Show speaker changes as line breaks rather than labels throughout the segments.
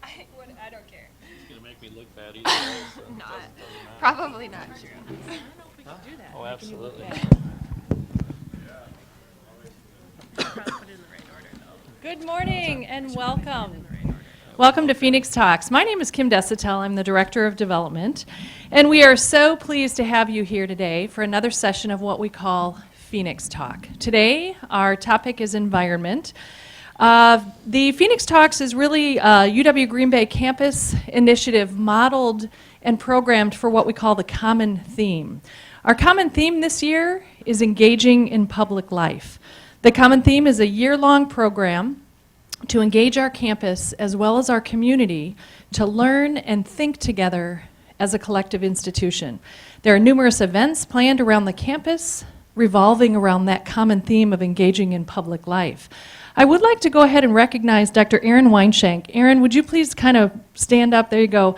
I don't care.
It's going to make me look bad either way, so it
Not.
doesn't matter.
Probably not true.
I don't know if we
Huh?
can do that.
Oh, absolutely.
Probably put it in the right order, though.
Good morning and welcome.
In the right order.
Welcome to Phoenix Talks. My name is Kim Desatel. I'm the Director of Development. And we are so pleased to have you here today for another session of what we call Phoenix Talk. Today, our topic is environment. The Phoenix Talks is really a UW Green Bay campus initiative modeled and programmed for what we call the common theme. Our common theme this year is engaging in public life. The common theme is a year-long program to engage our campus as well as our community to learn and think together as a collective institution. There are numerous events planned around the campus revolving around that common theme of engaging in public life. I would like to go ahead and recognize Dr. Aaron Weinshank. Aaron, would you please kind of stand up? There you go.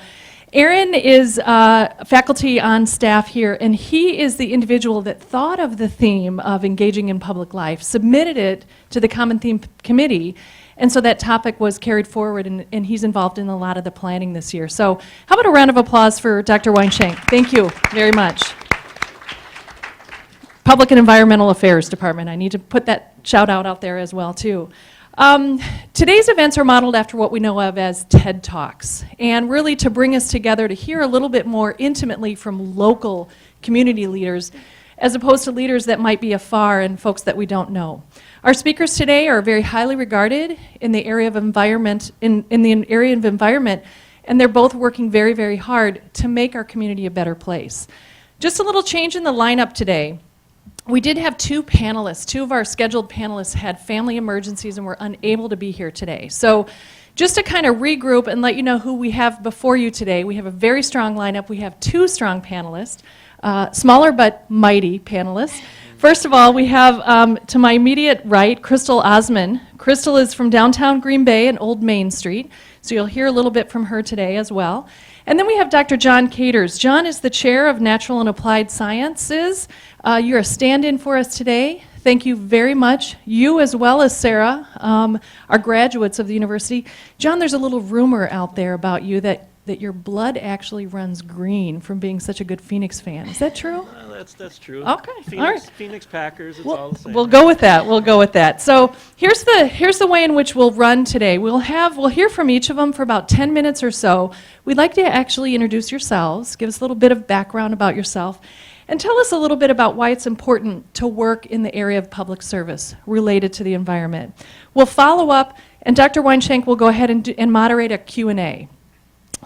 Aaron is faculty on staff here, and he is the individual that thought of the theme of engaging in public life, submitted it to the Common Theme Committee, and so that topic was carried forward, and he's involved in a lot of the planning this year. So how about a round of applause for Dr. Weinshank? Thank you very much. Public and Environmental Affairs Department. I need to put that shout out there as well, too. Today's events are modeled after what we know of as TED Talks, and really to bring us together to hear a little bit more intimately from local community leaders, as opposed to leaders that might be afar and folks that we don't know. Our speakers today are very highly regarded in the area of environment, in the area of environment, and they're both working very, very hard to make our community a better place. Just a little change in the lineup today. We did have two panelists. Two of our scheduled panelists had family emergencies and were unable to be here today. So just to kind of regroup and let you know who we have before you today, we have a very strong lineup. We have two strong panelists, smaller but mighty panelists. First of all, we have to my immediate right, Crystal Osman. Crystal is from downtown Green Bay and Old Main Street, so you'll hear a little bit from her today as well. And then we have Dr. John Caters. John is the chair of Natural and Applied Sciences. You're a stand-in for us today. Thank you very much. You as well as Sarah are graduates of the university. John, there's a little rumor out there about you that your blood actually runs green from being such a good Phoenix fan. Is that true?
That's true.
Okay,
Phoenix,
all right.
Phoenix Packers, it's all the same.
We'll go with that. We'll go with that. So here's the way in which we'll run today. We'll hear from each of them for about 10 minutes or so. We'd like to actually introduce yourselves, give us a little bit of background about yourself, and tell us a little bit about why it's important to work in the area of public service related to the environment. We'll follow up, and Dr. Weinshank will go ahead and moderate a Q&A.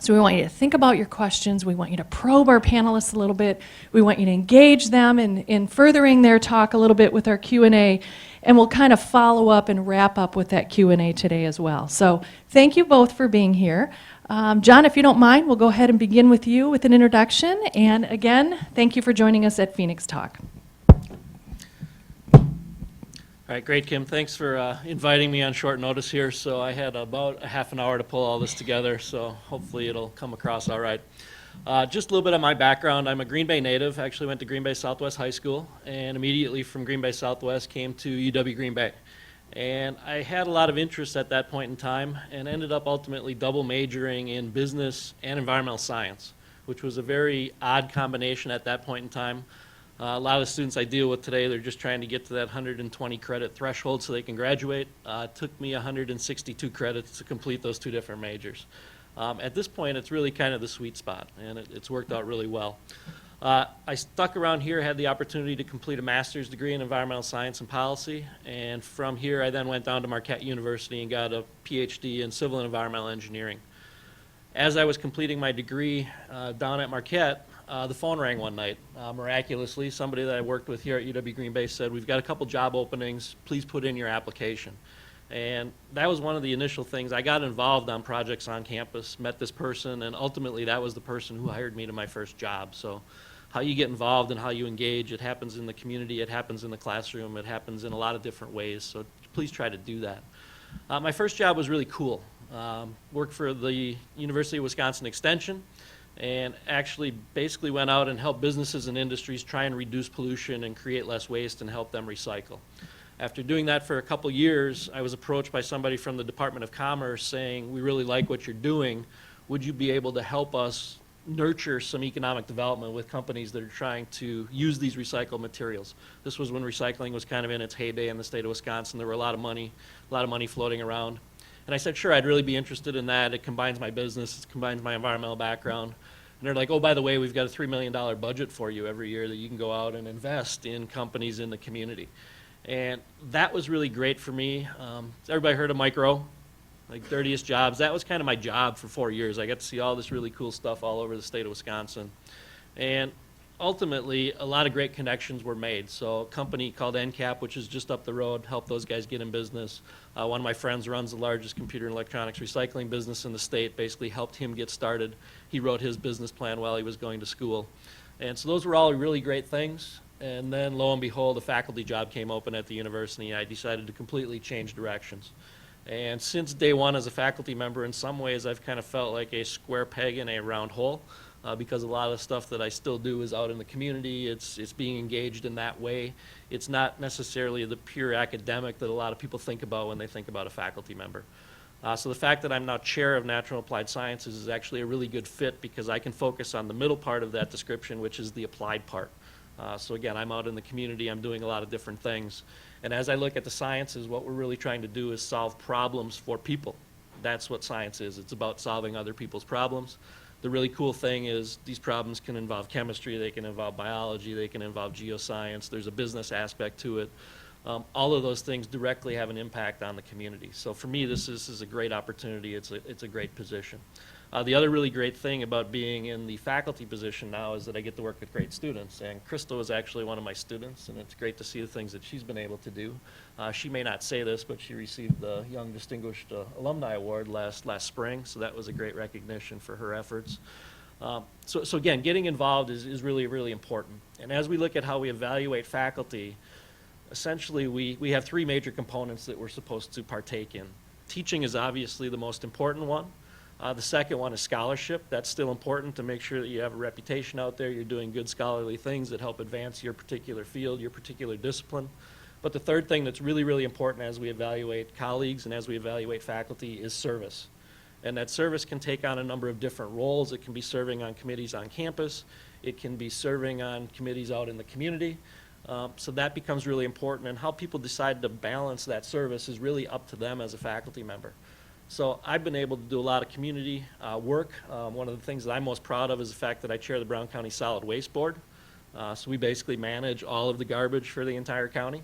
So we want you to think about your questions. We want you to probe our panelists a little bit. We want you to engage them in furthering their talk a little bit with our Q&A. And we'll kind of follow up and wrap up with that Q&A today as well. So thank you both for being here. John, if you don't mind, we'll go ahead and begin with you with an introduction. And again, thank you for joining us at Phoenix Talk.
All right, great, Kim. Thanks for inviting me on short notice here. So I had about a half an hour to pull all this together, so hopefully it'll come across all right. Just a little bit of my background. I'm a Green Bay native. Actually went to Green Bay Southwest High School, and immediately from Green Bay Southwest came to UW Green Bay. And I had a lot of interest at that point in time and ended up ultimately double majoring in business and environmental science, which was a very odd combination at that point in time. A lot of the students I deal with today, they're just trying to get to that 120 credit threshold so they can graduate. It took me 162 credits to complete those two different majors. At this point, it's really kind of the sweet spot, and it's worked out really well. I stuck around here, had the opportunity to complete a master's degree in environmental science and policy, and from here I then went down to Marquette University and got a PhD in civil and environmental engineering. As I was completing my degree down at Marquette, the phone rang one night. Miraculously, somebody that I worked with here at UW Green Bay said, "We've got a couple job openings, please put in your application." And that was one of the initial things. I got involved on projects on campus, met this person, and ultimately that was the person who hired me to my first job. So how you get involved and how you engage, it happens in the community, it happens in the classroom, it happens in a lot of different ways. So please try to do that. My first job was really cool. Worked for the University of Wisconsin Extension, and actually basically went out and helped businesses and industries try and reduce pollution and create less waste and help them recycle. After doing that for a couple years, I was approached by somebody from the Department of Commerce saying, we really like what you're doing. Would you be able to help us nurture some economic development with companies that are trying to use these recycled materials? This was when recycling was kind of in its heyday in the state of Wisconsin. There were a lot of money floating around. And I said, sure, I'd really be interested in that. It combines my business, it combines my environmental background. And they're like, oh, by the way, we've got a $3 million budget for you every year that you can go out and invest in companies in the community. And that was really great for me. Everybody heard of Micro? Like dirtiest jobs. That was kind of my job for 4 years. I got to see all this really cool stuff all over the state of Wisconsin. And ultimately, a lot of great connections were made. So a company called NCAP, which is just up the road, helped those guys get in business. One of my friends runs the largest computer and electronics recycling business in the state, basically helped him get started. He wrote his business plan while he was going to school. And so those were all really great things. And then lo and behold, a faculty job came open at the university, and I decided to completely change directions. And since day one as a faculty member, in some ways I've kind of felt like a square peg in a round hole, because a lot of the stuff that I still do is out in the community. It's being engaged in that way. It's not necessarily the pure academic that a lot of people think about when they think about a faculty member. So the fact that I'm now chair of Natural and Applied Sciences is actually a really good fit, because I can focus on the middle part of that description, which is the applied part. So again, I'm out in the community, I'm doing a lot of different things. And as I look at the sciences, what we're really trying to do is solve problems for people. That's what science is. It's about solving other people's problems. The really cool thing is these problems can involve chemistry, they can involve biology, they can involve geoscience. There's a business aspect to it. All of those things directly have an impact on the community. So for me, this is a great opportunity. It's a great position. The other really great thing about being in the faculty position now is that I get to work with great students. And Krista is actually one of my students, and it's great to see the things that she's been able to do. She may not say this, but she received the Young Distinguished Alumni Award last spring, so that was a great recognition for her efforts. So again, getting involved is really, really important. And as we look at how we evaluate faculty, essentially we have three major components that we're supposed to partake in. Teaching is obviously the most important one. The second one is scholarship. That's still important to make sure that you have a reputation out there, you're doing good scholarly things that help advance your particular field, your particular discipline. But the third thing that's really, really important as we evaluate colleagues and as we evaluate faculty is service. And that service can take on a number of different roles. It can be serving on committees on campus. It can be serving on committees out in the community. So that becomes really important, and how people decide to balance that service is really up to them as a faculty member. So I've been able to do a lot of community work. One of the things that I'm most proud of is the fact that I chair the Brown County Solid Waste Board. So we basically manage all of the garbage for the entire county,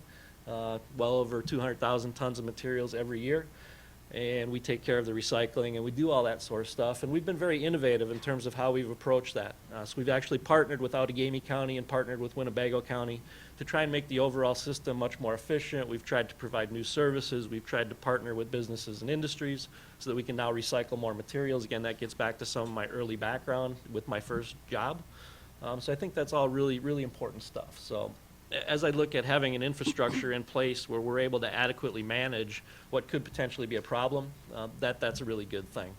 well over 200,000 tons of materials every year. And we take care of the recycling, and we do all that sort of stuff. And we've been very innovative in terms of how we've approached that. So we've actually partnered with Outagamie County and partnered with Winnebago County to try and make the overall system much more efficient. We've tried to provide new services. We've tried to partner with businesses and industries so that we can now recycle more materials. Again, that gets back to some of my early background with my first job. So I think that's all really, really important stuff. So as I look at having an infrastructure in place where we're able to adequately manage what could potentially be a problem, that's a really good thing.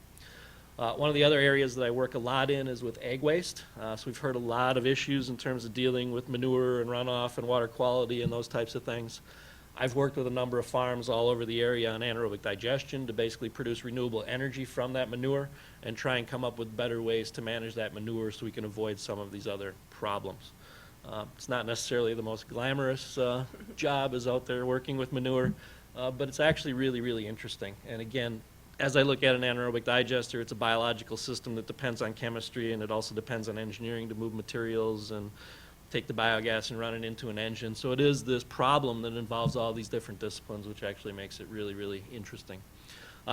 One of the other areas that I work a lot in is with ag waste. So we've heard a lot of issues in terms of dealing with manure and runoff and water quality and those types of things. I've worked with a number of farms all over the area on anaerobic digestion to basically produce renewable energy from that manure and try and come up with better ways to manage that manure so we can avoid some of these other problems. It's not necessarily the most glamorous job is out there working with manure, but it's actually really, really interesting. And again, as I look at an anaerobic digester, it's a biological system that depends on chemistry, and it also depends on engineering to move materials and take the biogas and run it into an engine. So it is this problem that involves all these different disciplines, which actually makes it really, really interesting.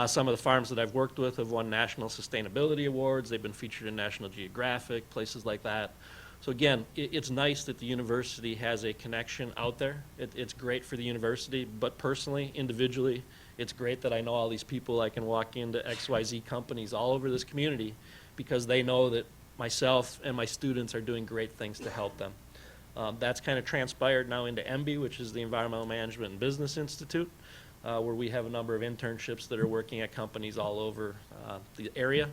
Some of the farms that I've worked with have won national sustainability awards. They've been featured in National Geographic, places like that. So again, it's nice that the university has a connection out there. It's great for the university, but personally, individually, it's great that I know all these people. I can walk into XYZ companies all over this community because they know that myself and my students are doing great things to help them. That's kind of transpired now into EMBI, which is the Environmental Management and Business Institute, where we have a number of internships that are working at companies all over the area.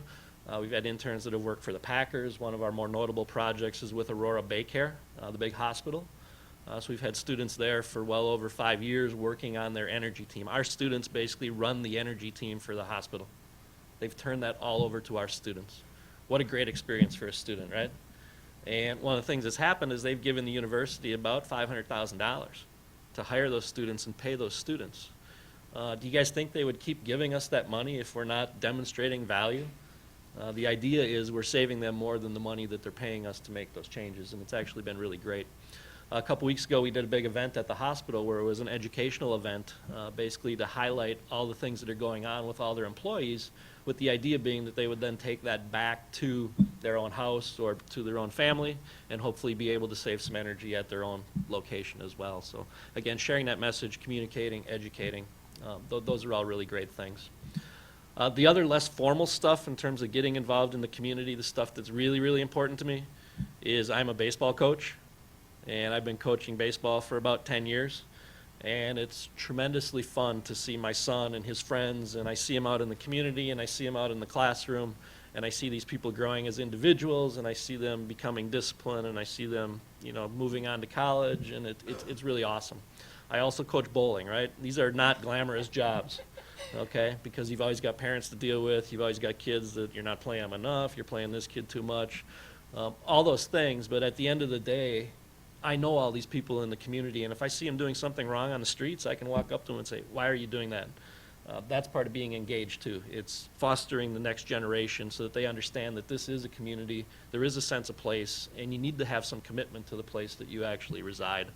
We've had interns that have worked for the Packers. One of our more notable projects is with Aurora Baycare, the big hospital. So we've had students there for well over 5 years working on their energy team. Our students basically run the energy team for the hospital. They've turned that all over to our students. What a great experience for a student, right? And one of the things that's happened is they've given the university about $500,000 to hire those students and pay those students. Do you guys think they would keep giving us that money if we're not demonstrating value? The idea is we're saving them more than the money that they're paying us to make those changes, and it's actually been really great. A couple weeks ago, we did a big event at the hospital where it was an educational event, basically to highlight all the things that are going on with all their employees, with the idea being that they would then take that back to their own house or to their own family and hopefully be able to save some energy at their own location as well. So again, sharing that message, communicating, educating, those are all really great things. The other less formal stuff in terms of getting involved in the community, the stuff that's really, really important to me, is I'm a baseball coach. And I've been coaching baseball for about 10 years. And it's tremendously fun to see my son and his friends, and I see him out in the community, and I see him out in the classroom, and I see these people growing as individuals, and I see them becoming disciplined, and I see them, you know, moving on to college, and it's really awesome. I also coach bowling, right? These are not glamorous jobs, okay? Because you've always got parents to deal with, you've always got kids that you're not playing them enough, you're playing this kid too much, all those things, but at the end of the day, I know all these people in the community, and if I see them doing something wrong on the streets, I can walk up to them and say, why are you doing that? That's part of being engaged too. It's fostering the next generation so that they understand that this is a community, there is a sense of place, and you need to have some commitment to the place that you actually reside.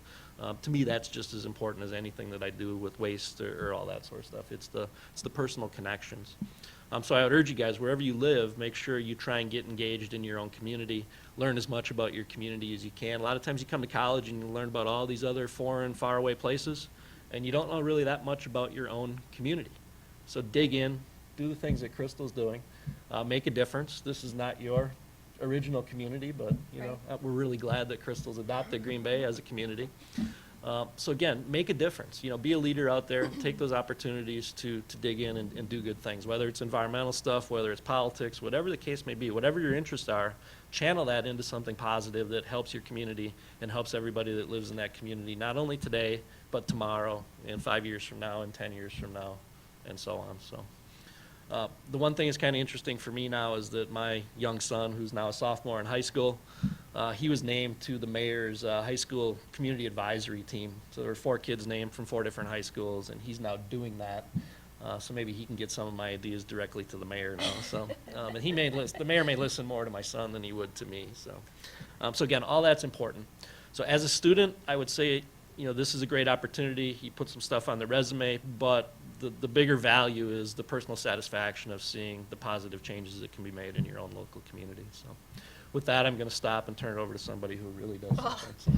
To me, that's just as important as anything that I do with waste or all that sort of stuff. It's the personal connections. So I would urge you guys, wherever you live, make sure you try and get engaged in your own community. Learn as much about your community as you can. A lot of times you come to college and you learn about all these other foreign, faraway places, and you don't know really that much about your own community. So dig in, do the things that Crystal's doing, make a difference. This is not your original community, but you know, we're really glad that Crystal's adopted Green Bay as a community. So again, make a difference. You know, be a leader out there. Take those opportunities to dig in and do good things. Whether it's environmental stuff, whether it's politics, whatever the case may be, whatever your interests are, channel that into something positive that helps your community and helps everybody that lives in that community, not only today, but tomorrow, and 5 years from now, and 10 years from now, and so on. So the one thing that's kind of interesting for me now is that my young son, who's now a sophomore in high school, he was named to the mayor's high school community advisory team. So there were 4 kids named from 4 different high schools, and he's now doing that. So maybe he can get some of my ideas directly to the mayor now. So, and he may the mayor may listen more to my son than he would to me. So, so again, all that's important. So as a student, I would say, you know, this is a great opportunity. You put some stuff on the resume, but the bigger value is the personal satisfaction of seeing the positive changes that can be made in your own local community. So with that, I'm going to stop and turn it over to somebody who really does something. So.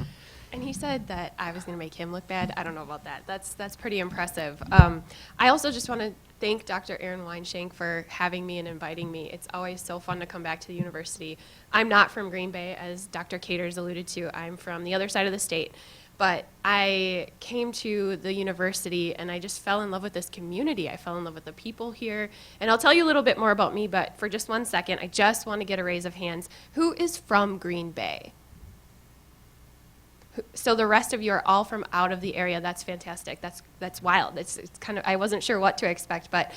And he said that I was going to make him look bad. I don't know about that. That's pretty impressive. I also just want to thank Dr. Aaron Weinshank for having me and inviting me. It's always so fun to come back to the university. I'm not from Green Bay, as Dr. Caters alluded to. I'm from the other side of the state. But I came to the university and I just fell in love with this community. I fell in love with the people here. And I'll tell you a little bit more about me, but for just 1 second, I just want to get a raise of hands. Who is from Green Bay? So the rest of you are all from out of the area. That's fantastic. That's wild. It's kind of, I wasn't sure what to expect. But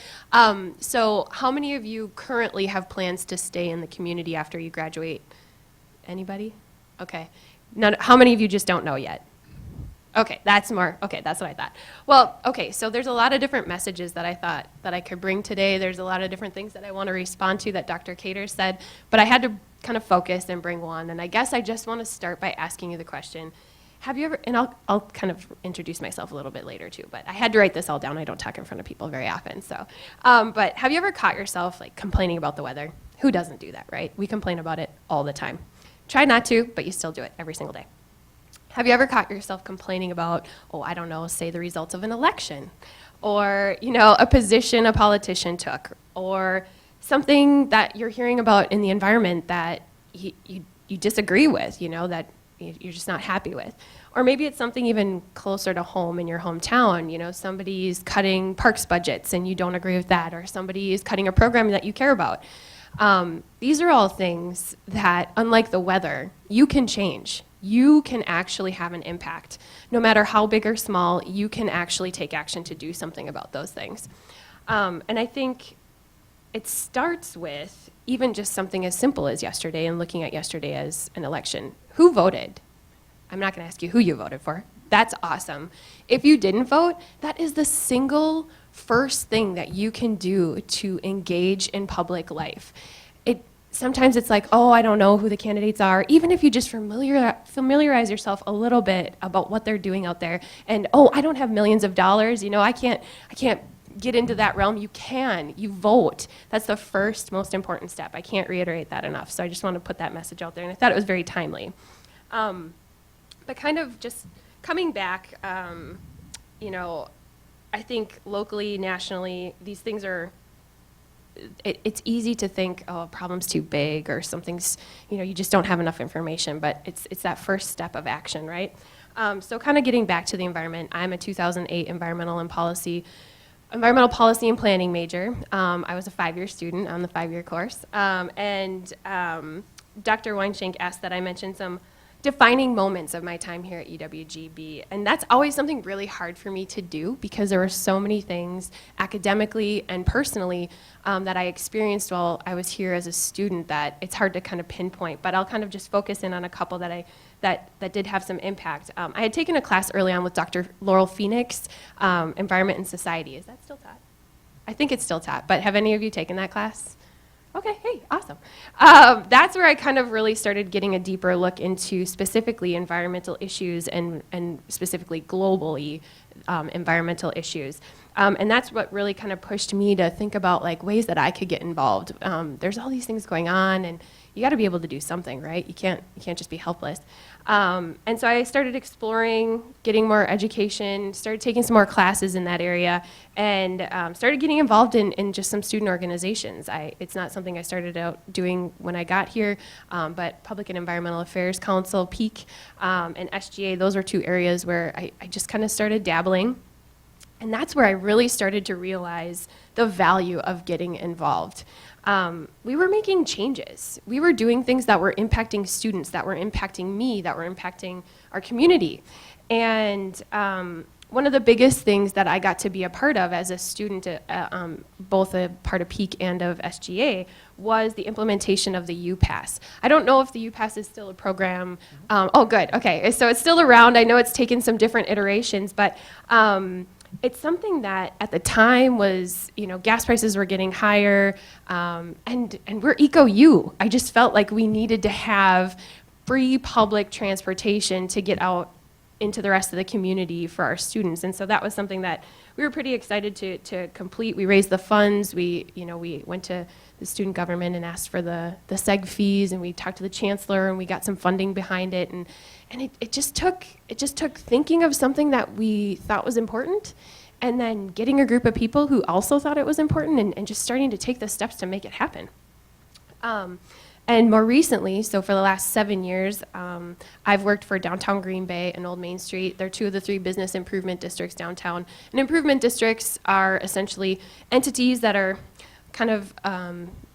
so how many of you currently have plans to stay in the community after you graduate? Anybody? Okay. How many of you just don't know yet? Okay, that's what I thought. Well, okay, so there's a lot of different messages that I thought that I could bring today. There's a lot of different things that I want to respond to that Dr. Caters said, but I had to kind of focus and bring one, and I guess I just want to start by asking you the question, have you ever, and I'll kind of introduce myself a little bit later too, but I had to write this all down. I don't talk in front of people very often, so. But have you ever caught yourself like complaining about the weather? Who doesn't do that, right? We complain about it all the time. Try not to, but you still do it every single day. Have you ever caught yourself complaining about, oh, I don't know, say the results of an election, or, you know, a position a politician took, or something that you're hearing about in the environment that you disagree with, you know, that you're just not happy with? Or maybe it's something even closer to home in your hometown, you know, somebody's cutting parks budgets and you don't agree with that, or somebody is cutting a program that you care about. These are all things that, unlike the weather, you can change. You can actually have an impact. No matter how big or small, you can actually take action to do something about those things. And I think it starts with even just something as simple as yesterday and looking at yesterday as an election. Who voted? I'm not going to ask you who you voted for. That's awesome. If you didn't vote, that is the single first thing that you can do to engage in public life. Sometimes it's like, oh, I don't know who the candidates are. Even if you just familiarize yourself a little bit about what they're doing out there, and oh, I don't have millions of dollars. I can't get into that realm. You can. You vote. That's the first most important step. I can't reiterate that enough. So I just want to put that message out there, and I thought it was very timely. But kind of just coming back, I think locally, nationally, these things are. It's easy to think, oh, a problem's too big or something's, you just don't have enough information, but it's that first step of action, right? So kind of getting back to the environment, I'm a 2008 environmental policy and planning major. I was a 5-year student on the 5-year course. And Dr. Weinshank asked that I mention some defining moments of my time here at UWGB. And that's always something really hard for me to do because there were so many things academically and personally that I experienced while I was here as a student that it's hard to kind of pinpoint. But I'll kind of just focus in on a couple that did have some impact. I had taken a class early on with Dr. Laurel Phoenix, Environment and Society. Is that still taught? I think it's still taught, but have any of you taken that class? Okay, hey, awesome. That's where I kind of really started getting a deeper look into specifically environmental issues and specifically globally environmental issues. And that's what really kind of pushed me to think about like ways that I could get involved. There's all these things going on and you got to be able to do something, right? You can't just be helpless. And so I started exploring, getting more education, started taking some more classes in that area, and started getting involved in just some student organizations. It's not something I started out doing when I got here, but Public and Environmental Affairs Council, PEAK, and SGA, those are 2 areas where I just kind of started dabbling. And that's where I really started to realize the value of getting involved. We were making changes. We were doing things that were impacting students, that were impacting me, that were impacting our community. And one of the biggest things that I got to be a part of as a student, both a part of PEAK and of SGA, was the implementation of the UPass. I don't know if the UPass is still a program. Oh, good. Okay. So it's still around. I know it's taken some different iterations, but it's something that at the time was, gas prices were getting higher, and we're eco-U. I just felt like we needed to have free public transportation to get out into the rest of the community for our students. And so that was something that we were pretty excited to complete. We raised the funds. We went to the student government and asked for the SEG fees, and we talked to the chancellor, and we got some funding behind it. And it just took thinking of something that we thought was important, and then getting a group of people who also thought it was important, and just starting to take the steps to make it happen. And more recently, so for the last 7 years, I've worked for Downtown Green Bay and Old Main Street. They're 2 of the 3 business improvement districts downtown. And improvement districts are essentially entities that are kind of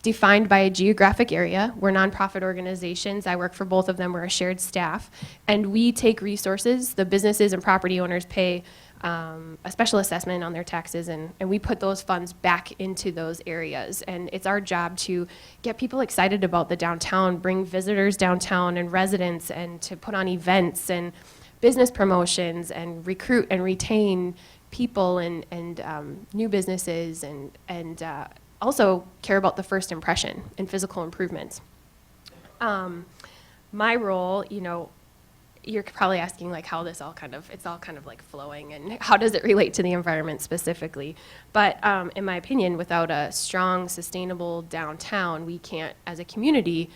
defined by a geographic area. We're nonprofit organizations. I work for both of them. We're a shared staff. And we take resources. The businesses and property owners pay a special assessment on their taxes, and we put those funds back into those areas. And it's our job to get people excited about the downtown, bring visitors downtown and residents, and to put on events and business promotions and recruit and retain people and new businesses, and also care about the first impression and physical improvements. My role, you're probably asking like how it's all kind of like flowing, and how does it relate to the environment specifically. But in my opinion, without a strong, sustainable downtown, we can't, as a community,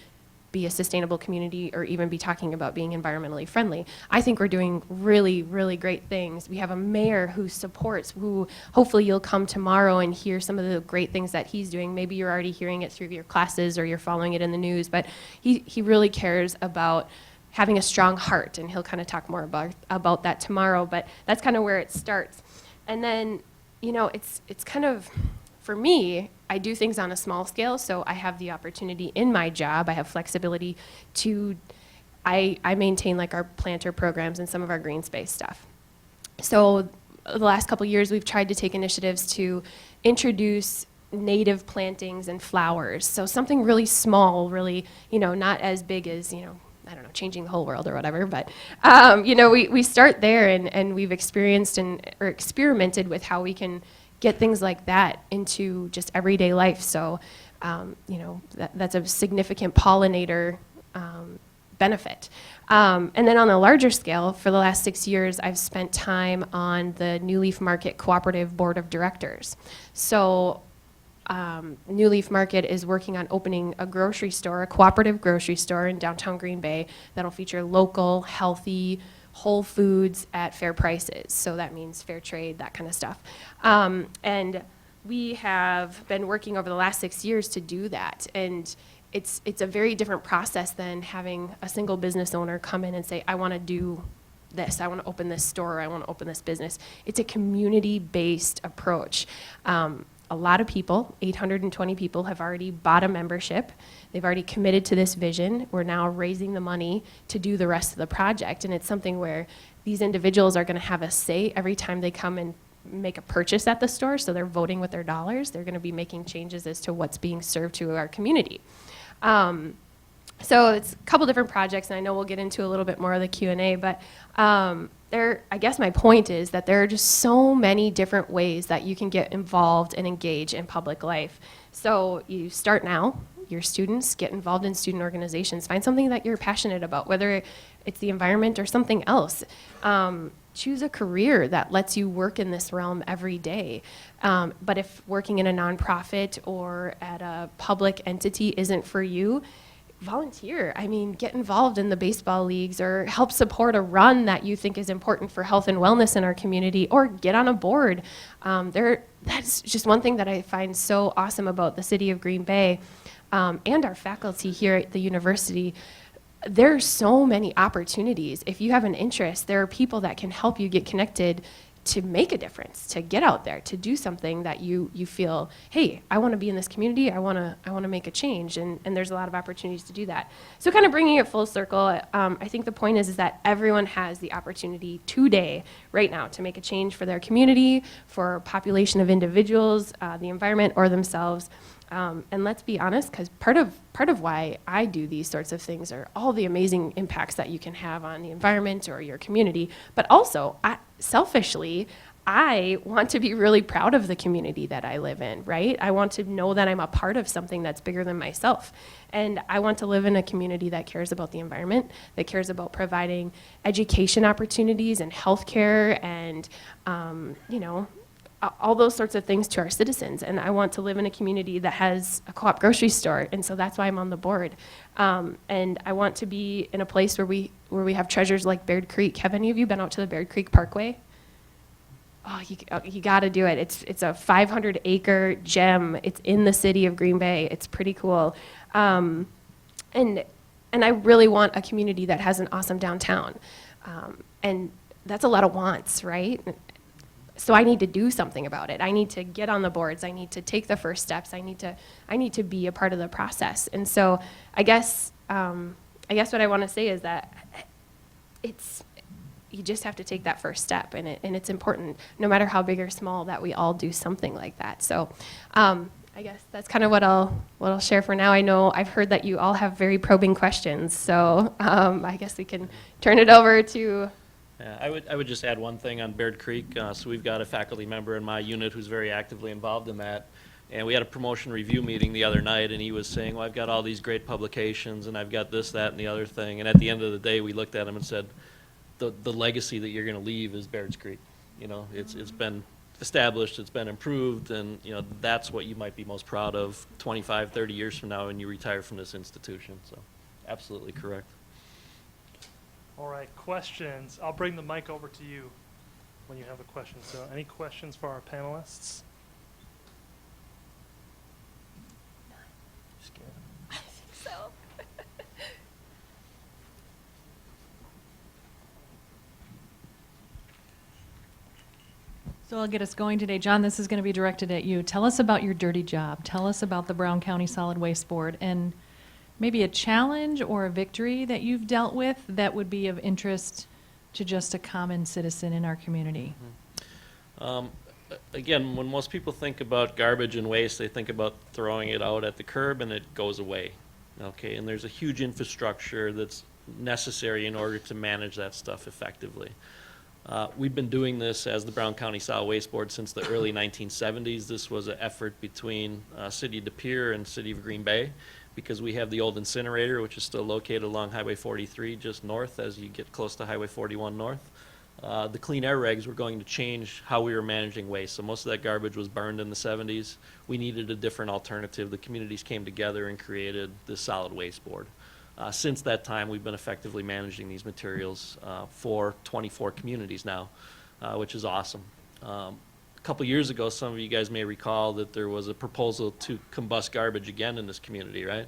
be a sustainable community or even be talking about being environmentally friendly. I think we're doing really, really great things. We have a mayor who supports, who hopefully you'll come tomorrow and hear some of the great things that he's doing. Maybe you're already hearing it through your classes or you're following it in the news, but he really cares about having a strong heart, and he'll kind of talk more about that tomorrow, but that's kind of where it starts. And then, it's kind of For me, I do things on a small scale, so I have the opportunity in my job, I have flexibility to, I maintain like our planter programs and some of our green space stuff. So the last couple years, we've tried to take initiatives to introduce native plantings and flowers. So something really small, really, not as big as, I don't know, changing the whole world or whatever, but, we start there and we've experienced or experimented with how we can get things like that into just everyday life. So, that's a significant pollinator benefit. And then on a larger scale, for the last 6 years, I've spent time on the New Leaf Market Cooperative Board of Directors. So New Leaf Market is working on opening a grocery store, a cooperative grocery store in downtown Green Bay that'll feature local, healthy, whole foods at fair prices. So that means fair trade, that kind of stuff. And we have been working over the last 6 years to do that. And it's a very different process than having a single business owner come in and say, I want to do this, I want to open this store, I want to open this business. It's a community-based approach. A lot of people, 820 people, have already bought a membership. They've already committed to this vision. We're now raising the money to do the rest of the project. And it's something where these individuals are going to have a say every time they come and make a purchase at the store. So they're voting with their dollars. They're going to be making changes as to what's being served to our community. So it's a couple different projects, and I know we'll get into a little bit more of the Q&A, but I guess my point is that there are just so many different ways that you can get involved and engage in public life. So you start now, your students, get involved in student organizations, find something that you're passionate about, whether it's the environment or something else. Choose a career that lets you work in this realm every day. But if working in a nonprofit or at a public entity isn't for you, volunteer. I mean, get involved in the baseball leagues or help support a run that you think is important for health and wellness in our community, or get on a board. That's just one thing that I find so awesome about the city of Green Bay and our faculty here at the university. There are so many opportunities. If you have an interest, there are people that can help you get connected to make a difference, to get out there, to do something that you feel, hey, I want to be in this community, I want to make a change, and there's a lot of opportunities to do that. So kind of bringing it full circle, I think the point is that everyone has the opportunity today, right now, to make a change for their community, for a population of individuals, the environment, or themselves. And let's be honest, because part of why I do these sorts of things are all the amazing impacts that you can have on the environment or your community, but also, selfishly, I want to be really proud of the community that I live in, right? I want to know that I'm a part of something that's bigger than myself. And I want to live in a community that cares about the environment, that cares about providing education opportunities and healthcare and, all those sorts of things to our citizens. And I want to live in a community that has a co-op grocery store, and so that's why I'm on the board. And I want to be in a place where we have treasures like Baird Creek. Have any of you been out to the Baird Creek Parkway? Oh, you got to do it. It's a 500-acre gem. It's in the city of Green Bay. It's pretty cool. And I really want a community that has an awesome downtown. And that's a lot of wants, right? So I need to do something about it. I need to get on the boards. I need to take the first steps. I need to be a part of the process. And so I guess what I want to say is that you just have to take that first step, and it's important, no matter how big or small, that we all do something like that. So I guess that's kind of what I'll share for now. I know I've heard that you all have very probing questions, so I guess we can turn it over to.
Yeah, I would just add one thing on Baird Creek. So we've got a faculty member in my unit who's very actively involved in that. And we had a promotion review meeting the other night, and he was saying, well, I've got all these great publications, and I've got this, that, and the other thing. And at the end of the day, we looked at him and said, the legacy that you're going to leave is Baird's Creek. It's been established, it's been improved, and that's what you might be most proud of 25, 30 years from now when you retire from this institution. So absolutely correct.
All right, questions. I'll bring the mic over to you when you have a question. So any questions for our panelists?
I think so.
So I'll get us going today. John, this is going to be directed at you. Tell us about your dirty job. Tell us about the Brown County Solid Waste Board and maybe a challenge or a victory that you've dealt with that would be of interest to just a common citizen in our community.
Again, when most people think about garbage and waste, they think about throwing it out at the curb and it goes away. Okay, and there's a huge infrastructure that's necessary in order to manage that stuff effectively. We've been doing this as the Brown County Solid Waste Board since the early 1970s. This was an effort between City of De Pere and City of Green Bay, because we have the old incinerator, which is still located along Highway 43 just north as you get close to Highway 41 north. The clean air regs were going to change how we were managing waste. So most of that garbage was burned in the 70s. We needed a different alternative. The communities came together and created the Solid Waste Board. Since that time, we've been effectively managing these materials for 24 communities now, which is awesome. A couple years ago, some of you guys may recall that there was a proposal to combust garbage again in this community, right?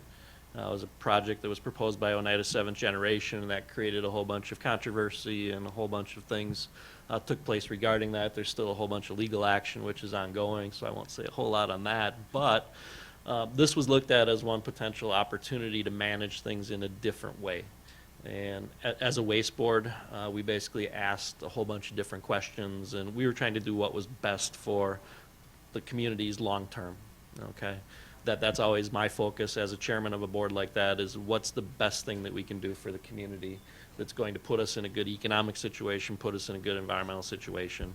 It was a project that was proposed by Oneida Seventh Generation, and that created a whole bunch of controversy, and a whole bunch of things took place regarding that. There's still a whole bunch of legal action which is ongoing, so I won't say a whole lot on that. But this was looked at as one potential opportunity to manage things in a different way. And as a waste board, we basically asked a whole bunch of different questions, and we were trying to do what was best for the communities long term, okay? That's always my focus as a chairman of a board like that, is what's the best thing that we can do for the community that's going to put us in a good economic situation, put us in a good environmental situation.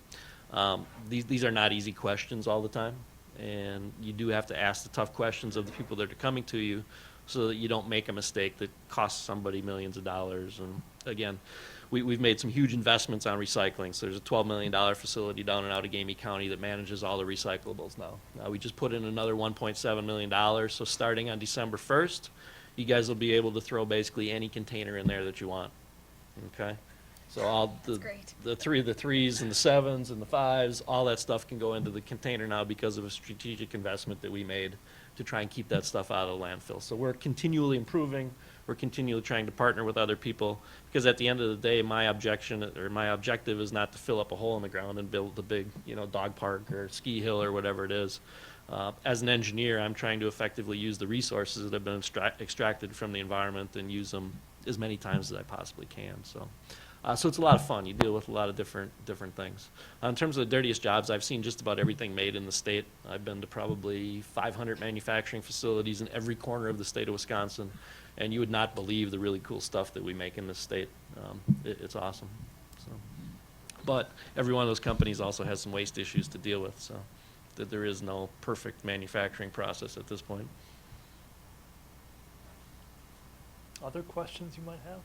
These are not easy questions all the time, and you do have to ask the tough questions of the people that are coming to you so that you don't make a mistake that costs somebody millions of dollars. And again, we've made some huge investments on recycling. So there's a $12 million facility down in Outagamie County that manages all the recyclables now. We just put in another $1.7 million. So starting on December 1st, you guys will be able to throw basically any container in there that you want. Okay? So all the threes and the sevens and the fives, all that stuff can go into the container now because of a strategic investment that we made to try and keep that stuff out of the landfill. So we're continually improving. We're continually trying to partner with other people, because at the end of the day, my objective is not to fill up a hole in the ground and build a big, dog park or ski hill or whatever it is. As an engineer, I'm trying to effectively use the resources that have been extracted from the environment and use them as many times as I possibly can. So it's a lot of fun. You deal with a lot of different things. In terms of the dirtiest jobs, I've seen just about everything made in the state. I've been to probably 500 manufacturing facilities in every corner of the state of Wisconsin, and you would not believe the really cool stuff that we make in this state. It's awesome. So, but every one of those companies also has some waste issues to deal with, so that there is no perfect manufacturing process at this point.
Other questions you might have?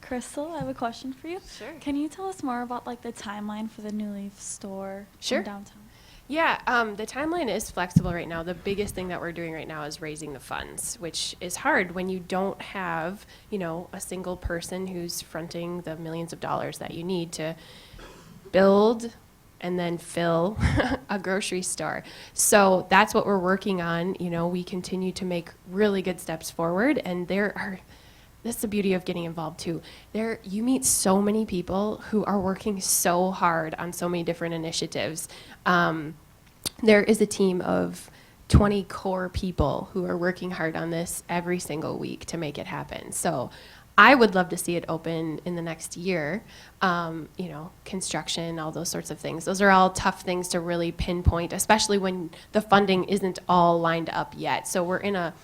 Crystal, I have a question for you.
Sure.
Can you tell us more about the timeline for the New Leaf store
Sure.
in downtown?
Yeah, the timeline is flexible right now. The biggest thing that we're doing right now is raising the funds, which is hard when you don't have, a single person who's fronting the millions of dollars that you need to build and then fill a grocery store. So that's what we're working on. We continue to make really good steps forward, and that's the beauty of getting involved too. You meet so many people who are working so hard on so many different initiatives. There is a team of 20 core people who are working hard on this every single week to make it happen. So I would love to see it open in the next year. Construction, all those sorts of things. Those are all tough things to really pinpoint, especially when the funding isn't all lined up yet. So we're in a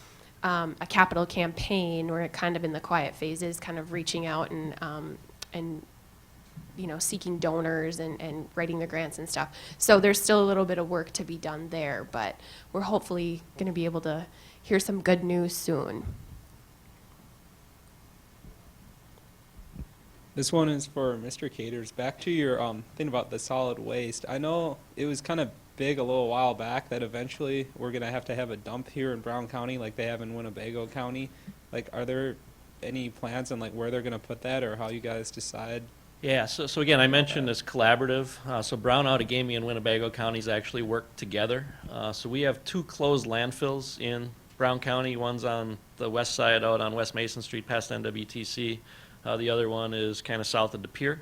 capital campaign. We're kind of in the quiet phases, kind of reaching out and seeking donors and writing the grants and stuff. So there's still a little bit of work to be done there, but we're hopefully going to be able to hear some good news soon.
This one is for Mr. Caters. Back to your thing about the solid waste. I know it was kind of big a little while back that eventually we're going to have a dump here in Brown County like they have in Winnebago County. Are there any plans on where they're going to put that, or how you guys decide?
Yeah, so again, I mentioned this collaborative. So Brown, Outagamie, and Winnebago counties actually work together. So we have 2 closed landfills in Brown County. One's on the west side out on West Mason Street past NWTC. The other one is kind of south of De Pere.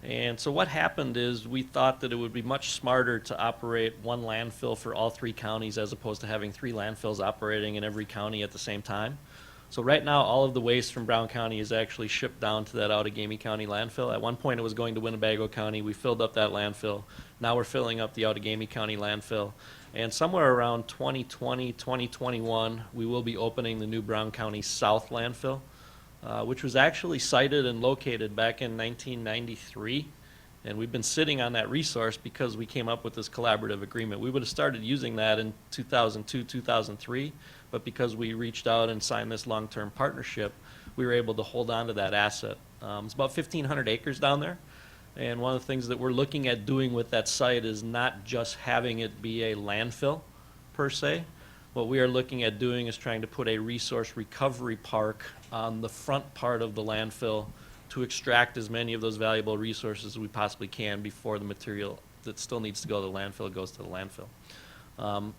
And so what happened is we thought that it would be much smarter to operate one landfill for all 3 counties as opposed to having 3 landfills operating in every county at the same time. So right now, all of the waste from Brown County is actually shipped down to that Outagamie County landfill. At one point, it was going to Winnebago County. We filled up that landfill. Now we're filling up the Outagamie County landfill. And somewhere around 2020, 2021, we will be opening the new Brown County South landfill, which was actually sited and located back in 1993. And we've been sitting on that resource because we came up with this collaborative agreement. We would have started using that in 2002, 2003, but because we reached out and signed this long-term partnership, we were able to hold on to that asset. It's about 1,500 acres down there. And one of the things that we're looking at doing with that site is not just having it be a landfill per se. What we are looking at doing is trying to put a resource recovery park on the front part of the landfill to extract as many of those valuable resources as we possibly can before the material that still needs to go to the landfill goes to the landfill.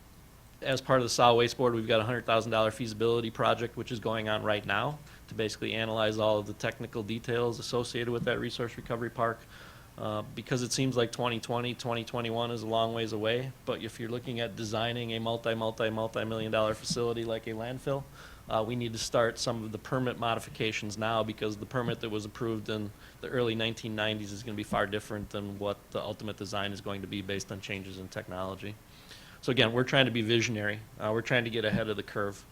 As part of the solid waste board, we've got a $100,000 feasibility project which is going on right now to basically analyze all of the technical details associated with that resource recovery park. Because it seems like 2020, 2021 is a long ways away, but if you're looking at designing a multi-million-dollar facility like a landfill, we need to start some of the permit modifications now because the permit that was approved in the early 1990s is going to be far different than what the ultimate design is going to be based on changes in technology. So again, we're trying to be visionary. We're trying to get ahead of the curve.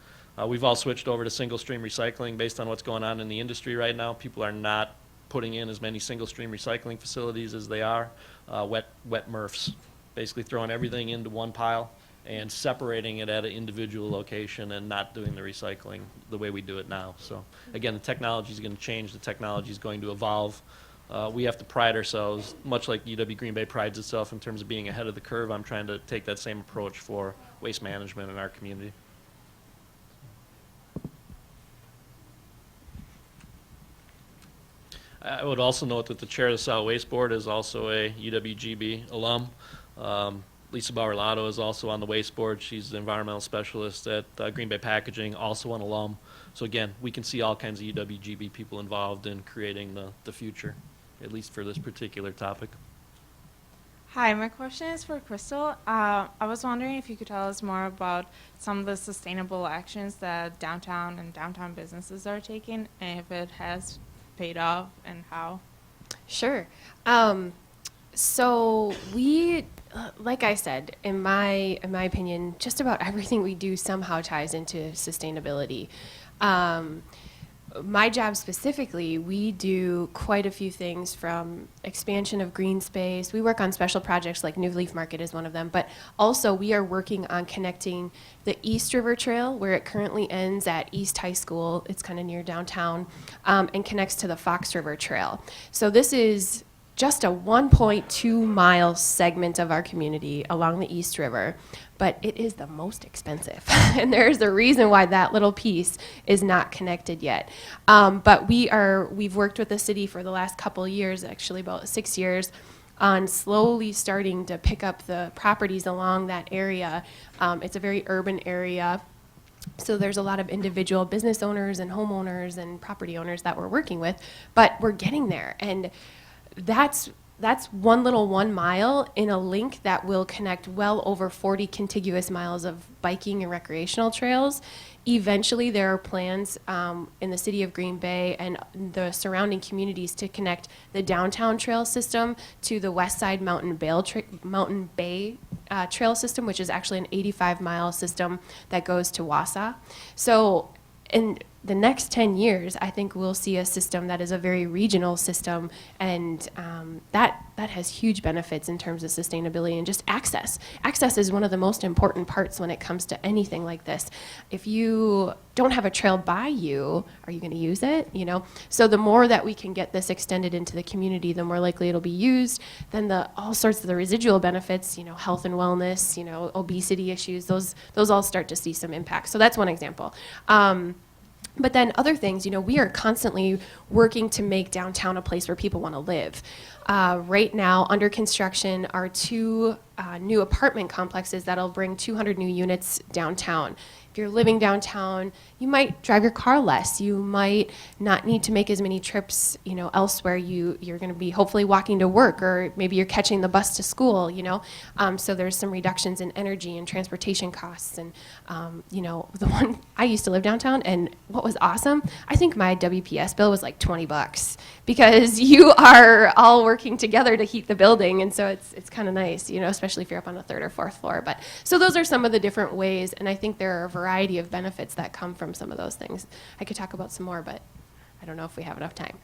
We've all switched over to single stream recycling based on what's going on in the industry right now. People are not putting in as many single stream recycling facilities as they are wet MRFs, basically throwing everything into one pile and separating it at an individual location and not doing the recycling the way we do it now. So again, the technology is going to change. The technology is going to evolve. We have to pride ourselves, much like UW Green Bay prides itself in terms of being ahead of the curve. I'm trying to take that same approach for waste management in our community. I would also note that the chair of the Solid Waste Board is also a UWGB alum. Lisa Bauer-Lotto is also on the Waste Board. She's the environmental specialist at Green Bay Packaging, also an alum. So again, we can see all kinds of UWGB people involved in creating the future, at least for this particular topic.
Hi, my question is for Crystal. I was wondering if you could tell us more about some of the sustainable actions that downtown and downtown businesses are taking, and if it has paid off and how.
Sure. So we, like I said, in my opinion, just about everything we do somehow ties into sustainability. My job specifically, we do quite a few things from expansion of green space. We work on special projects like New Leaf Market is one of them, but also we are working on connecting the East River Trail, where it currently ends at East High School. It's kind of near downtown, and connects to the Fox River Trail. So this is just a 1.2 mile segment of our community along the East River, but it is the most expensive. And there's a reason why that little piece is not connected yet. But we've worked with the city for the last couple of years, actually about 6 years, on slowly starting to pick up the properties along that area. It's a very urban area. So there's a lot of individual business owners and homeowners and property owners that we're working with, but we're getting there. And that's 1 mile in a link that will connect well over 40 contiguous miles of biking and recreational trails. Eventually, there are plans in the city of Green Bay and the surrounding communities to connect the downtown trail system to the West Side Mountain Bay trail system, which is actually an 85-mile system that goes to Wausau. So in the next 10 years, I think we'll see a system that is a very regional system, and that has huge benefits in terms of sustainability and just access. Access is one of the most important parts when it comes to anything like this. If you don't have a trail by you, are you going to use it? You know, so the more that we can get this extended into the community, the more likely it'll be used. Then all sorts of the residual benefits, health and wellness, obesity issues, those all start to see some impact. So that's one example. But then other things, we are constantly working to make downtown a place where people want to live. Right now, under construction are two new apartment complexes that'll bring 200 new units downtown. If you're living downtown, you might drive your car less. You might not need to make as many trips, elsewhere. You're going to be hopefully walking to work, or maybe you're catching the bus to school, So there's some reductions in energy and transportation costs. And, the one, I used to live downtown, and what was awesome, I think my WPS bill was like $20 because you are all working together to heat the building. And so it's kind of nice, especially if you're up on the third or fourth floor. But so those are some of the different ways. And I think there are a variety of benefits that come from some of those things. I could talk about some more, but I don't know if we have enough time.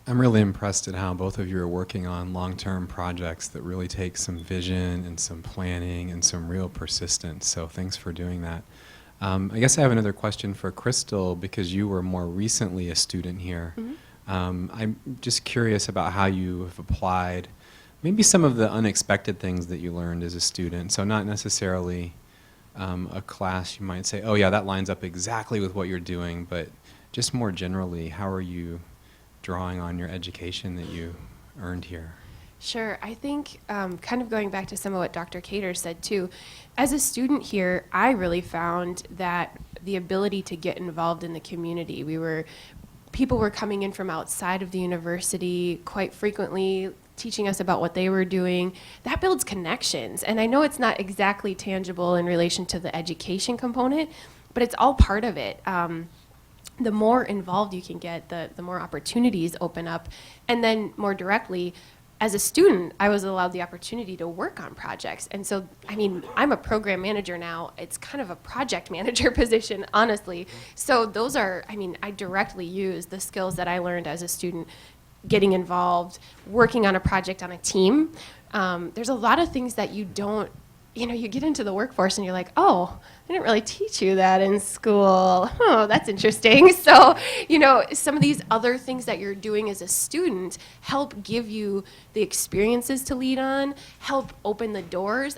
I'm really impressed at how both of you are working on long-term projects that really take some vision and some planning and some real persistence. So thanks for doing that. I guess I have another question for Crystal, because you were more recently a student here.
Mm-hmm.
I'm just curious about how you have applied maybe some of the unexpected things that you learned as a student. So not necessarily a class you might say, oh yeah, that lines up exactly with what you're doing, but just more generally, how are you drawing on your education that you earned here?
Sure. I think kind of going back to some of what Dr. Cater said too, as a student here, I really found that the ability to get involved in the community, people were coming in from outside of the university quite frequently, teaching us about what they were doing. That builds connections. And I know it's not exactly tangible in relation to the education component, but it's all part of it. The more involved you can get, the more opportunities open up. And then more directly, as a student, I was allowed the opportunity to work on projects. And so, I'm a program manager now. It's kind of a project manager position, honestly. So those are, I directly use the skills that I learned as a student, getting involved, working on a project on a team. There's a lot of things that you don't, you get into the workforce and you're like, oh, I didn't really teach you that in school. Oh, that's interesting. So, some of these other things that you're doing as a student help give you the experiences to lead on, help open the doors.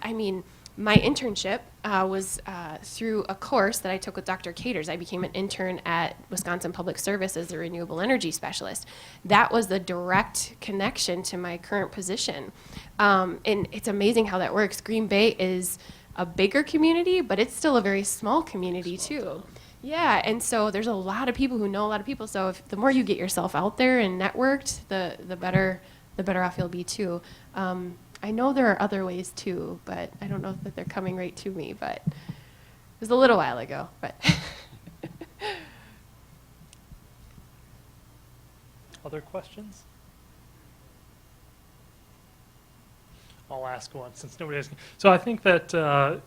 My internship was through a course that I took with Dr. Caters. I became an intern at Wisconsin Public Service as a renewable energy specialist. That was the direct connection to my current position. And it's amazing how that works. Green Bay is a bigger community, but it's still a very small community too. Yeah, and so there's a lot of people who know a lot of people. So the more you get yourself out there and networked, the better off you'll be too. I know there are other ways too, but I don't know that they're coming right to me, but it was a little while ago, but.
Other questions? I'll ask one since nobody asking. So I think that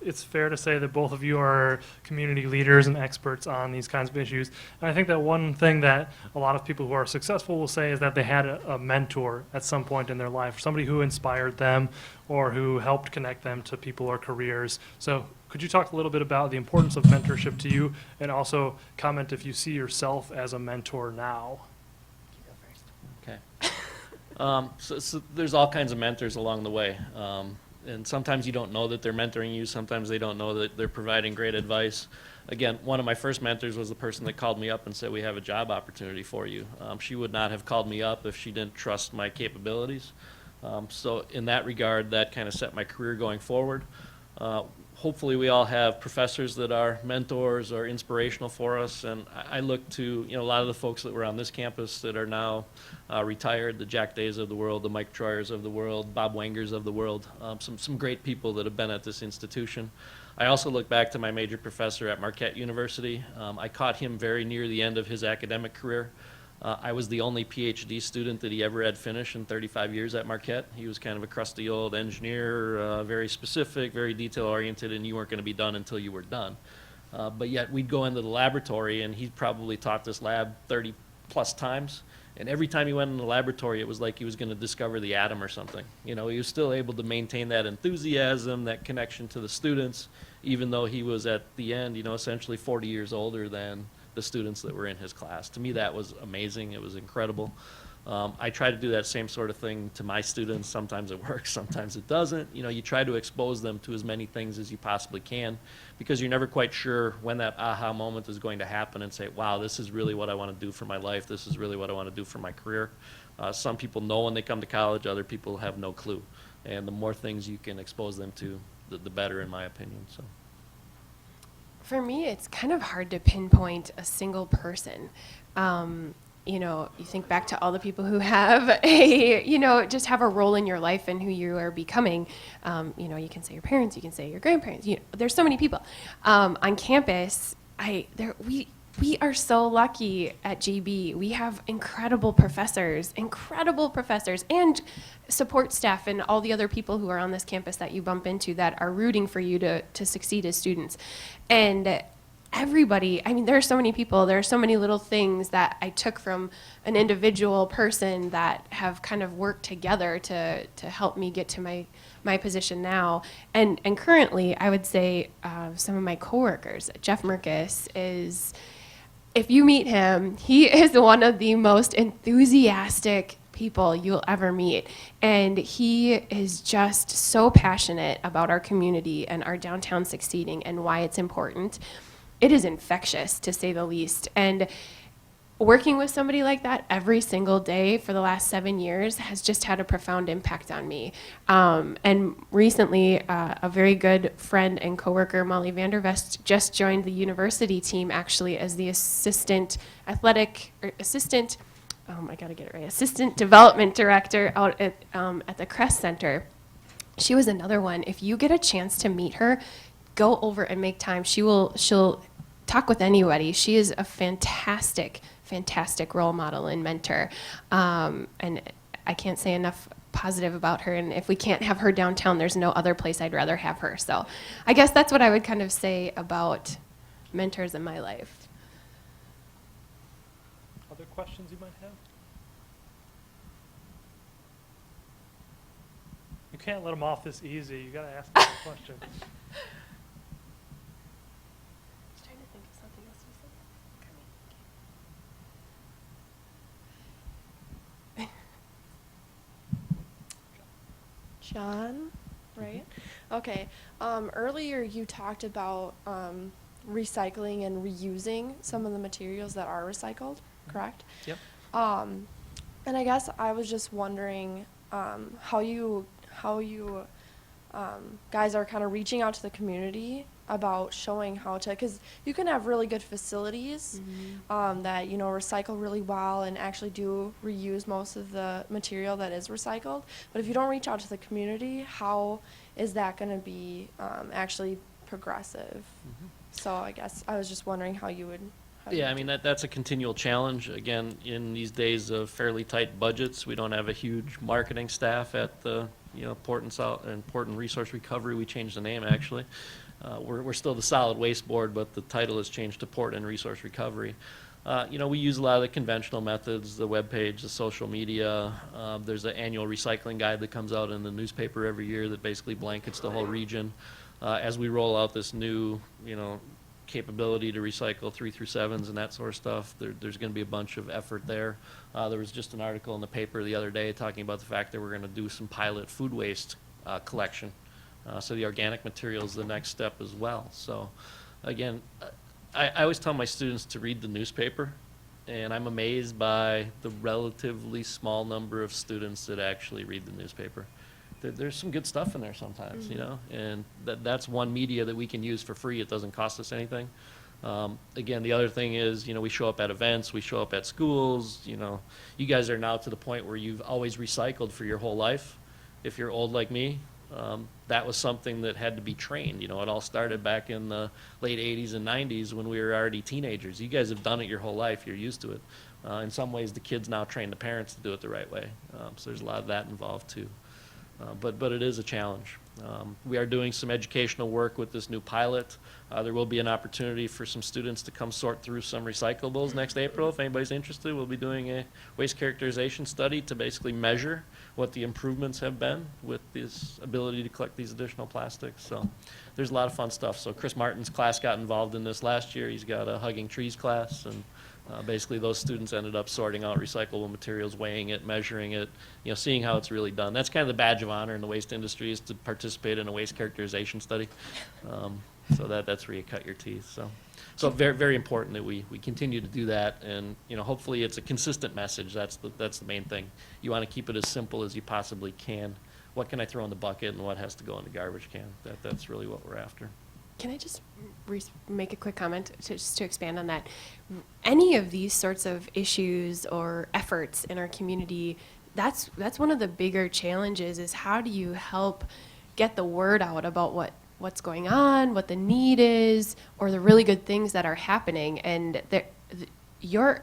it's fair to say that both of you are community leaders and experts on these kinds of issues. And I think that one thing that a lot of people who are successful will say is that they had a mentor at some point in their life, somebody who inspired them or who helped connect them to people or careers. So could you talk a little bit about the importance of mentorship to you, and also comment if you see yourself as a mentor now?
Okay. So there's all kinds of mentors along the way. And sometimes you don't know that they're mentoring you. Sometimes they don't know that they're providing great advice. Again, one of my first mentors was the person that called me up and said, we have a job opportunity for you. She would not have called me up if she didn't trust my capabilities. So in that regard, that kind of set my career going forward. Hopefully we all have professors that are mentors or inspirational for us, and I look to a lot of the folks that were on this campus that are now retired, the Jack Days of the world, the Mike Troyers of the world, Bob Wangers of the world, some great people that have been at this institution. I also look back to my major professor at Marquette University. I caught him very near the end of his academic career. I was the only PhD student that he ever had finished in 35 years at Marquette. He was kind of a crusty old engineer, very specific, very detail-oriented, and you weren't going to be done until you were done. But yet we'd go into the laboratory, and he probably taught this lab 30-plus times. And every time he went in the laboratory, it was like he was going to discover the atom or something. He was still able to maintain that enthusiasm, that connection to the students, even though he was at the end, essentially 40 years older than the students that were in his class. To me, that was amazing. It was incredible. I try to do that same sort of thing to my students. Sometimes it works, sometimes it doesn't. You know, you try to expose them to as many things as you possibly can, because you're never quite sure when that aha moment is going to happen and say, wow, this is really what I want to do for my life. This is really what I want to do for my career. Some people know when they come to college, other people have no clue. And the more things you can expose them to, the better, in my opinion. So.
For me, it's kind of hard to pinpoint a single person. You know, you think back to all the people who have just have a role in your life and who you are becoming. You know, you can say your parents, you can say your grandparents. You know, there's so many people. On campus, we are so lucky at GB. We have incredible professors, and support staff and all the other people who are on this campus that you bump into that are rooting for you to succeed as students. And everybody, I mean, there are so many people, there are so many little things that I took from an individual person that have kind of worked together to help me get to my position now. And currently, I would say some of my coworkers, Jeff Merkus is, if you meet him, he is one of the most enthusiastic people you'll ever meet. And he is just so passionate about our community and our downtown succeeding and why it's important. It is infectious, to say the least. And working with somebody like that every single day for the last 7 years has just had a profound impact on me. And recently, a very good friend and coworker, Molly Vandervest, just joined the university team actually as the assistant development director out at the Crest Center. She was another one. If you get a chance to meet her, go over and make time. She'll talk with anybody. She is a fantastic role model and mentor. And I can't say enough positive about her. And if we can't have her downtown, there's no other place I'd rather have her. So I guess that's what I would kind of say about mentors in my life.
Other questions you might have? You can't let them off this easy. You got to ask them a question.
John, right? Okay. Earlier you talked about recycling and reusing some of the materials that are recycled, correct?
Yep.
And I guess I was just wondering how you guys are kind of reaching out to the community about showing how to, because you can have really good facilities that, you know, recycle really well and actually do reuse most of the material that is recycled. But if you don't reach out to the community, how is that going to be actually progressive? So I guess I was just wondering how you would.
Yeah, I mean, that's a continual challenge. Again, in these days of fairly tight budgets, we don't have a huge marketing staff at the, you know, Port and Resource Recovery. We changed the name, actually. We're still the Solid Waste Board, but the title has changed to Port and Resource Recovery. You know, we use a lot of the conventional methods, the webpage, the social media. There's an annual recycling guide that comes out in the newspaper every year that basically blankets the whole region. As we roll out this new, you know, capability to recycle 3 through 7s and that sort of stuff, there's going to be a bunch of effort there. There was just an article in the paper the other day talking about the fact that we're going to do some pilot food waste collection. So the organic material is the next step as well. So again, I always tell my students to read the newspaper, and I'm amazed by the relatively small number of students that actually read the newspaper. There's some good stuff in there sometimes, you know, and that's one media that we can use for free. It doesn't cost us anything. Again, the other thing is, you know, we show up at events, we show up at schools, you know. You guys are now to the point where you've always recycled for your whole life. If you're old like me, that was something that had to be trained. You know, it all started back in the late 80s and 90s when we were already teenagers. You guys have done it your whole life. You're used to it. In some ways, the kids now train the parents to do it the right way. So there's a lot of that involved, too. But it is a challenge. We are doing some educational work with this new pilot. There will be an opportunity for some students to come sort through some recyclables next April. If anybody's interested, we'll be doing a waste characterization study to basically measure what the improvements have been with this ability to collect these additional plastics. So there's a lot of fun stuff. So Chris Martin's class got involved in this last year. He's got a Hugging Trees class, and Basically, those students ended up sorting out recyclable materials, weighing it, measuring it, seeing how it's really done. That's kind of the badge of honor in the waste industry, is to participate in a waste characterization study. So that's where you cut your teeth. So very, very important that we continue to do that, and hopefully it's a consistent message. That's the main thing. You want to keep it as simple as you possibly can. What can I throw in the bucket, and what has to go in the garbage can? That's really what we're after.
Can I just make a quick comment just to expand on that? Any of these sorts of issues or efforts in our community, that's one of the bigger challenges, is how do you help get the word out about what's going on, what the need is, or the really good things that are happening. And your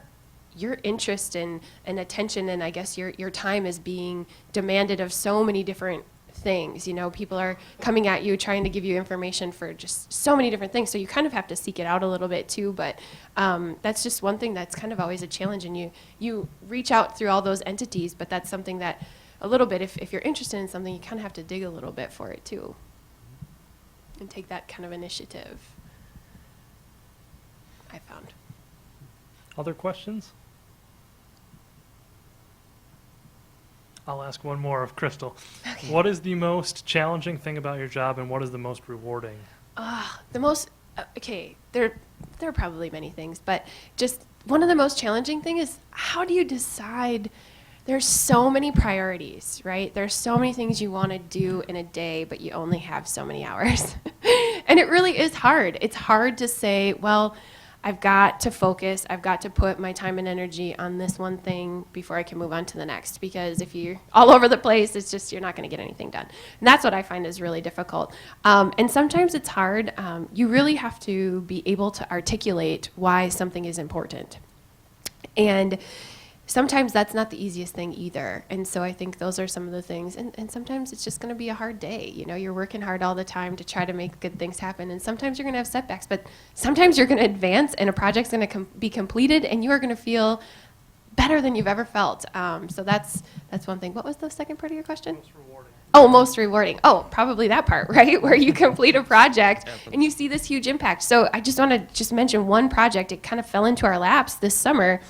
interest and attention, and I guess your time is being demanded of so many different things. People are coming at you trying to give you information for just so many different things, so you kind of have to seek it out a little bit too. But that's just one thing that's kind of always a challenge, and you reach out through all those entities, but that's something that a little bit, if you're interested in something, you kind of have to dig a little bit for it too, and take that kind of initiative, I found.
Other questions? I'll ask one more of Crystal.
Okay.
What is the most challenging thing about your job, and what is the most rewarding?
The most, okay, there are probably many things, but just one of the most challenging thing is, how do you decide? There's so many priorities, right? There's so many things you want to do in a day, but you only have so many hours. And it really is hard. It's hard to say, well, I've got to focus, I've got to put my time and energy on this one thing before I can move on to the next, because if you're all over the place, it's just, you're not going to get anything done. And that's what I find is really difficult. And sometimes it's hard. You really have to be able to articulate why something is important. And sometimes that's not the easiest thing either. And so I think those are some of the things. And sometimes it's just going to be a hard day. You're working hard all the time to try to make good things happen. And sometimes you're going to have setbacks. But sometimes you're going to advance, and a project's going to be completed, and you are going to feel better than you've ever felt. So that's one thing. What was the second part of your question?
Most rewarding.
Oh, most rewarding. Oh, probably that part, right? Where you complete a project and you see this huge impact. So I just want to mention one project. It kind of fell into our laps this summer.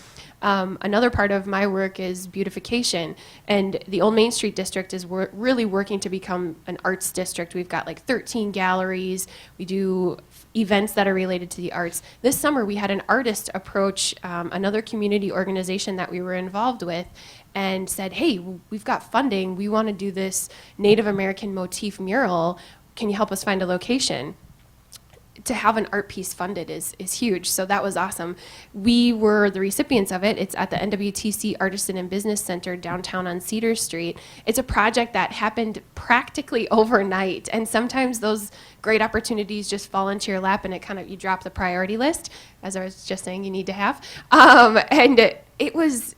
Another part of my work is beautification, and the Old Main Street District is really working to become an arts district. We've got like 13 galleries. We do events that are related to the arts. This summer we had an artist approach another community organization that we were involved with and said, hey, we've got funding. We want to do this Native American motif mural. Can you help us find a location? To have an art piece funded is huge, so that was awesome. We were the recipients of it. It's at the NWTC Artisan and Business Center downtown on Cedar Street. It's a project that happened practically overnight, and sometimes those great opportunities just fall into your lap, and you drop the priority list, as I was just saying you need to have. And it was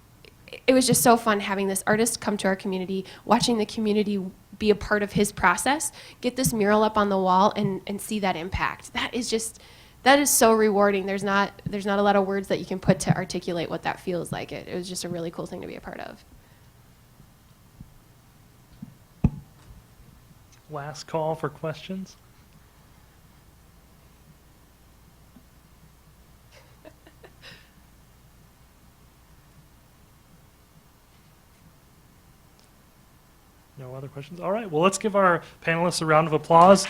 just so fun having this artist come to our community, watching the community be a part of his process, get this mural up on the wall and see that impact. That is so rewarding. There's not a lot of words that you can put to articulate what that feels like. It was just a really cool thing to be a part of.
Last call for questions. No other questions? All right, well, let's give our panelists a round of applause.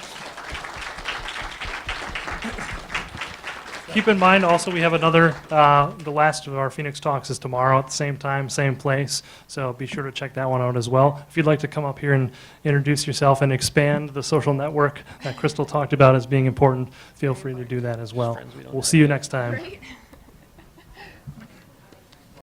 Keep in mind also we have another, the last of our Phoenix Talks is tomorrow at the same time, same place, so be sure to check that one out as well. If you'd like to come up here and introduce yourself and expand the social network that Crystal talked about as being important, feel free to do that as well. We'll see you next time.
Great.